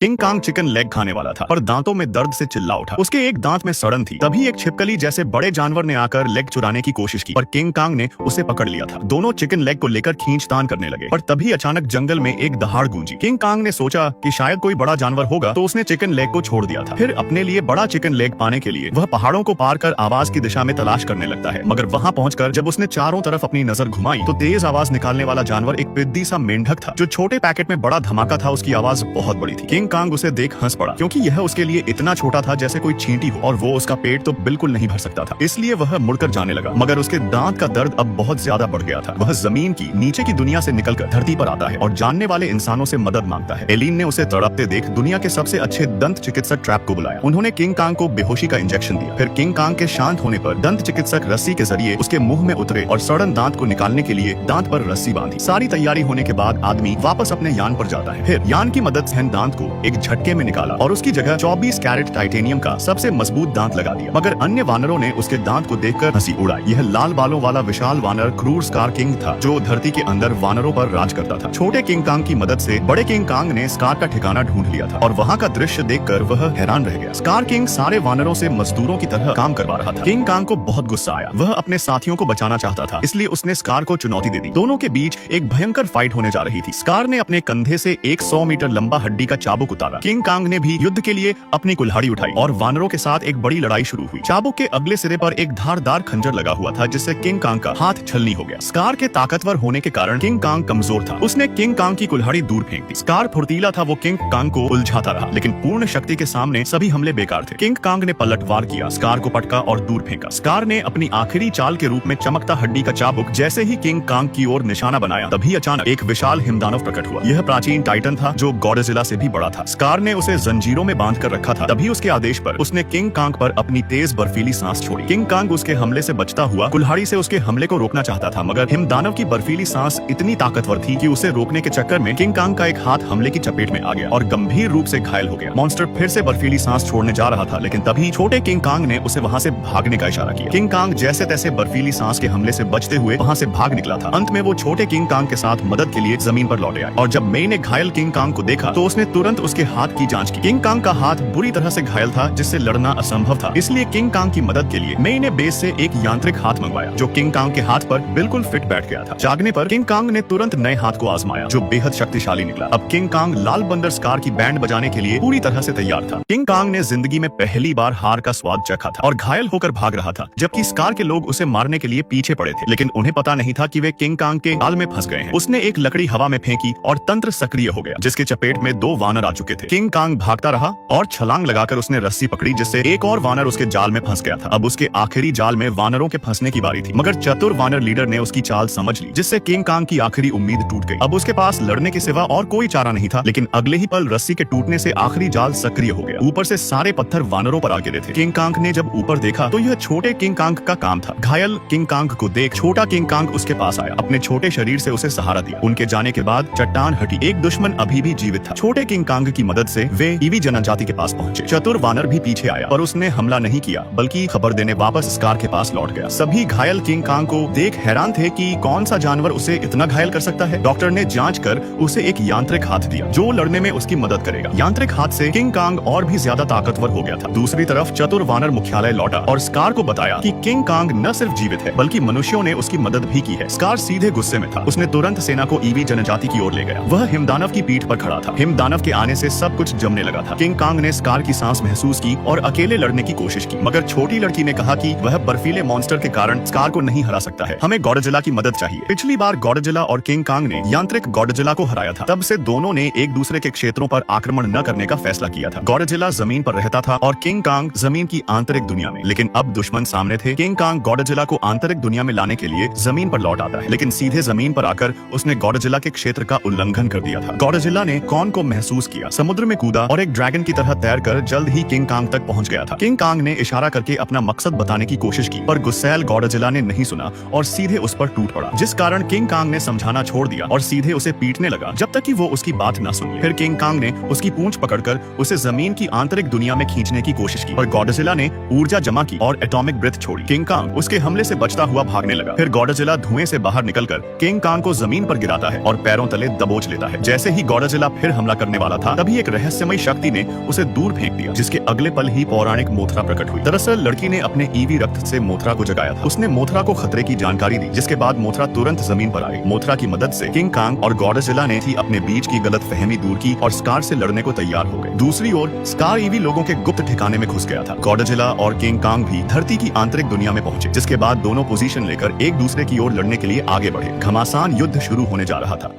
King Kong chicken leg खाने वाला था पर दांतों में दर्द से चिल्ला उठा। उसके एक दांत में सड़न थी। तभी एक छिपकली जैसे बड़े जानवर ने आकर लेग चुराने की कोशिश की पर किंग कांग ने उसे पकड़ लिया था। दोनों चिकन लेग को लेकर खींचतान करने लगे पर तभी अचानक जंगल में एक दहाड़ गूंजी। किंग कांग ने सोचा कि शायद कोई बड़ा जानवर होगा तो उसने चिकन लेग को छोड़ दिया था। फिर अपने लिए बड़ा चिकन लेग पाने के लिए वह पहाड़ों को पार कर आवाज की दिशा में तलाश करने लगता है। मगर वहां पहुंचकर जब उसने चारों तरफ अपनी नजर घुमाई तो तेज आवाज निकालने वाला जानवर एक पिद्दी सा मेंढक था। जो छोटे पैकेट में बड़ा धमाका था उसकी आवाज बहुत बड़ी थी। किंग कांग उसे देख हंस पड़ा क्योंकि यह उसके लिए इतना छोटा था जैसे कोई चींटी हो और वो उसका पेट तो बिल्कुल नहीं भर सकता था। इसलिए वह मुड़कर जाने लगा मगर उसके दांत का दर्द अब बहुत ज्यादा बढ़ गया था। वह जमीन की नीचे की दुनिया से निकलकर धरती पर आता है और जानने वाले इंसानों से मदद मांगता है। एलिन ने उसे तड़पते देख दुनिया के सबसे अच्छे दंत चिकित्सक ट्रैप को बुलाया। उन्होंने किंग कांग को बेहोशी का इंजेक्शन दिया। फिर किंग कांग के शांत होने पर दंत चिकित्सक रस्सी के जरिए उसके मुंह में उतरे और सड़न दांत को निकालने के लिए दांत पर रस्सी बांधी। सारी तैयारी होने के बाद आदमी वापस अपने यान पर जाता है। फिर यान की मदद से दांत को एक झटके में निकाला और उसकी जगह 24 कैरेट टाइटेनियम का सबसे मजबूत दांत लगा दिया। मगर अन्य वानरों ने उसके दांत को देखकर हंसी उड़ाई। यह लाल बालों वाला विशाल वानर क्रूर स्कार किंग था जो धरती के अंदर वानरों पर राज करता था। छोटे किंग कांग की मदद से बड़े किंग कांग ने स्कार का ठिकाना ढूंढ लिया था और वहाँ का दृश्य देखकर वह हैरान रह गया। स्कार किंग सारे वानरों से मजदूरों की तरह काम करवा रहा था। किंग कांग को बहुत गुस्सा आया। वह अपने साथियों को बचाना चाहता था इसलिए उसने स्कार को चुनौती दे दी। दोनों के बीच एक भयंकर फाइट होने जा रही थी। स्कार ने अपने कंधे से एक 100 मीटर लंबा हड्डी का चाबुक उतारा। किंग कांग ने भी युद्ध के लिए अपनी कुल्हाड़ी उठाई और वानरों के साथ एक बड़ी लड़ाई शुरू हुई। चाबुक के अगले सिरे पर एक धारदार खंजर लगा हुआ था जिससे किंग कांग का हाथ छलनी हो गया। स्कार के ताकतवर होने के कारण किंग कांग कमजोर था। उसने किंग कांग की कुल्हाड़ी दूर फेंक दी। स्कार फुर्तीला था। वो किंग कांग को उलझाता रहा लेकिन पूर्ण शक्ति के सामने सभी हमले बेकार थे। किंग कांग ने पलटवार किया, स्कार को पटका और दूर फेंका। स्कार ने अपनी आखिरी चाल के रूप में चमकता हड्डी का चाबुक जैसे ही किंग कांग की ओर निशाना बनाया तभी अचानक एक विशाल हिमदानव प्रकट हुआ। यह प्राचीन टाइटन था जो गॉडजिला से भी बड़ा था। स्कार ने उसे जंजीरों में बांध कर रखा था। तभी उसके आदेश पर उसने किंग कांग पर अपनी तेज बर्फीली सांस छोड़ी। किंग कांग उसके हमले से बचता हुआ कुल्हाड़ी से उसके हमले को रोकना चाहता था मगर हिमदानव की बर्फीली सांस इतनी ताकतवर थी कि उसे रोकने के चक्कर में किंग कांग का एक हाथ हमले की चपेट में आ गया और गंभीर रूप से घायल हो गया। मॉन्स्टर फिर से बर्फीली सांस छोड़ने जा रहा था लेकिन तभी छोटे किंग कांग ने उसे वहां से भागने का इशारा किया। किंग कांग जैसे तैसे बर्फीली सांस के हमले से बचते हुए वहां से भाग निकला था। अंत में वो छोटे किंग कांग के साथ मदद के लिए जमीन पर लौट आया और जब मेई ने घायल किंग कांग को देखा तो उसने तुरंत उसके हाथ की जांच की। किंग कांग का हाथ बुरी तरह से घायल था जिससे लड़ना असंभव था। इसलिए किंग कांग की मदद के लिए मेई ने बेस से एक यांत्रिक हाथ मंगवाया जो किंग कांग के हाथ पर बिल्कुल फिट बैठ गया था। जागने पर किंग कांग ने तुरंत नए हाथ को आजमाया जो बेहद शक्तिशाली निकला। अब किंग कांग लाल बंदर स्कार की बैंड बजाने के लिए पूरी तरह से तैयार था। किंग कांग ने जिंदगी में पहली बार हार का स्वाद चखा था और घायल होकर भाग रहा था जबकि स्कार के लोग उसे मारने के लिए पीछे पड़े थे लेकिन उन्हें पता नहीं था कि वे किंग कांग के जाल में फंस गए हैं। उसने एक लकड़ी हवा में फेंकी और तंत्र सक्रिय हो गया जिसके चपेट में 2 वानर आ चुके थे। किंग कांग भागता रहा और छलांग लगाकर उसने रस्सी पकड़ी जिससे एक और वानर उसके जाल में फंस गया था। अब उसके आखिरी जाल में वानरों के फंसने की बारी थी मगर चतुर वानर लीडर ने उसकी चाल समझ ली जिससे किंग कांग की आखिरी उम्मीद टूट गई। अब उसके पास लड़ने के सिवा और कोई चारा नहीं था लेकिन अगले ही पल रस्सी के टूटने से आखिरी जाल सक्रिय हो गया। ऊपर से सारे पत्थर वानरों पर आ गिरे थे। किंग कांग ने जब ऊपर देखा तो यह छोटे किंग कांग का काम था। घायल किंग कांग को देख छोटा किंग कांग उसके पास आया। अपने छोटे शरीर से उसे सहारा दिया। उनके जाने के बाद चट्टान हटी। एक दुश्मन अभी भी जीवित था। छोटे किंग कांग की मदद से वे ईवी जनजाति के पास पहुंचे। चतुर वानर भी पीछे आया पर उसने हमला नहीं किया बल्कि खबर देने वापस स्कार के पास लौट गया। सभी घायल किंग कांग को देख हैरान थे कि कौन सा जानवर उसे इतना घायल कर सकता है। डॉक्टर ने जांच कर उसे एक यांत्रिक हाथ दिया जो लड़ने में उसकी मदद करेगा। यांत्रिक हाथ से किंग कांग और भी ज्यादा ताकतवर हो गया था। दूसरी तरफ चतुर वानर मुख्यालय लौटा और स्कार को बताया कि किंग कांग न सिर्फ जीवित है बल्कि मनुष्यों ने उसकी मदद भी की है। स्कार सीधे गुस्से में था। उसने तुरंत सेना को ईवी जनजाति की ओर ले गया। वह हिमदानव की पीठ पर खड़ा था। हिमदानव के आने से सब कुछ जमने लगा था। किंग कांग ने स्कार की सांस महसूस की और अकेले लड़ने की कोशिश की मगर छोटी लड़की ने कहा कि वह बर्फीले मॉन्स्टर के कारण स्कार को नहीं हरा सकता है। हमें गॉडजिला की मदद चाहिए। पिछली बार गॉडजिला और किंग कांग ने यांत्रिक गॉडजिला को हराया था। तब से दोनों ने एक दूसरे के क्षेत्रों पर आक्रमण न करने का फैसला किया था। गॉडजिला जमीन पर रहता था और किंग कांग जमीन की आंतरिक दुनिया में। लेकिन अब दुश्मन सामने थे। किंग कांग गॉडजिला को आंतरिक दुनिया में लाने के लिए जमीन पर लौट आता है लेकिन सीधे जमीन पर आकर उसने गॉडजिला के क्षेत्र का उल्लंघन कर दिया था। गॉडजिला ने कॉन को महसूस किया, समुद्र में कूदा और एक ड्रैगन की तरह तैरकर जल्द ही किंग कांग तक पहुंच गया था। किंग कांग ने इशारा करके अपना मकसद बताने की कोशिश की पर गुस्सैल गॉडजिला ने नहीं सुना और सीधे उस पर टूट पड़ा जिस कारण किंग कांग ने समझाना छोड़ दिया और सीधे उसे पीटने लगा जब तक कि वो उसकी बात न सुन ले। फिर किंग कांग ने उसकी पूंछ पकड़कर उसे जमीन की आंतरिक दुनिया में खींचने की कोशिश की पर गॉडजिला ने ऊर्जा जमा की और एटॉमिक ब्रेथ छोड़ी। किंग कांग उसके हमले से बचता हुआ भागने लगा। फिर गॉडजिला धुएं से बाहर निकलकर किंग कांग को जमीन पर गिराता है और पैरों तले दबोच लेता है। जैसे ही गॉडजिला फिर हमला करने वाला था तभी एक रहस्यमयी शक्ति ने उसे दूर फेंक दिया, जिसके अगले पल ही पौराणिक मोथरा प्रकट हुई। दरअसल लड़की ने अपने ईवी रक्त से मोथरा को जगाया था। उसने मोथरा को खतरे की जानकारी दी, जिसके बाद मोथरा तुरंत जमीन पर आई। मोथरा की मदद से किंग कांग और गॉडजिला ने अपने बीच की गलतफहमी दूर की और स्कार से लड़ने को तैयार हो गए। दूसरी ओर स्कार ईवी लोगों के गुप्त ठिकाने में घुस गया था। गॉडजिला और किंग कांग भी धरती की आंतरिक दुनिया में पहुंचे, जिसके बाद दोनों पोजीशन लेकर एक दूसरे की ओर लड़ने के लिए आगे बढ़े। घमासान युद्ध शुरू होने जा रहा था।